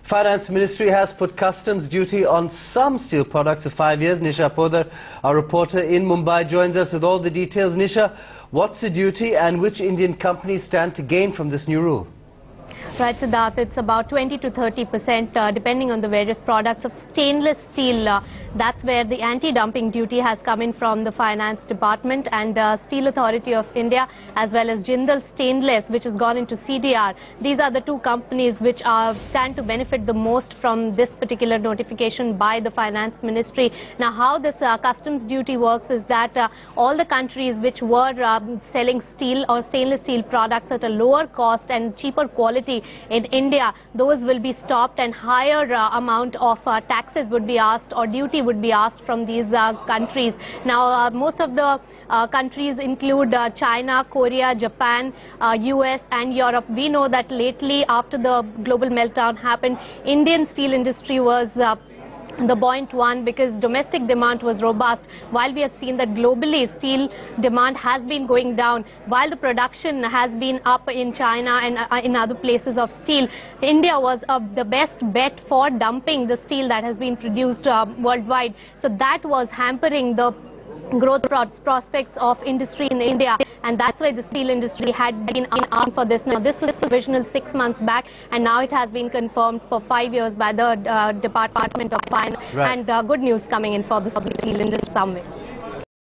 Finance Ministry has put customs duty on some steel products for 5 years. Nisha Podar, our reporter in Mumbai, joins us with all the details. Nisha, what's the duty and which Indian companies stand to gain from this new rule? Right, Siddharth, it's about 20 to 30% depending on the various products of stainless steel. That's where the anti-dumping duty has come in from the Finance Department and Steel Authority of India, as well as Jindal Stainless, which has gone into CDR. These are the two companies which stand to benefit the most from this particular notification by the Finance Ministry. Now, how this customs duty works is that all the countries which were selling steel or stainless steel products at a lower cost and cheaper quality in India, those will be stopped, and higher amount of taxes would be asked or duty would be asked from these countries. Now, most of the countries include China, Korea, Japan, US and Europe. We know that lately, after the global meltdown happened, Indian steel industry was the buoyant one because domestic demand was robust, while we have seen that globally steel demand has been going down. While the production has been up in China and in other places of steel, India was the best bet for dumping the steel that has been produced worldwide. So that was hampering the growth prospects of industry in India, and that's why the steel industry had been asked for this. Now, this was provisional 6 months back, and now it has been confirmed for 5 years by the Department of Finance. Right. And good news coming in for the steel industry summit.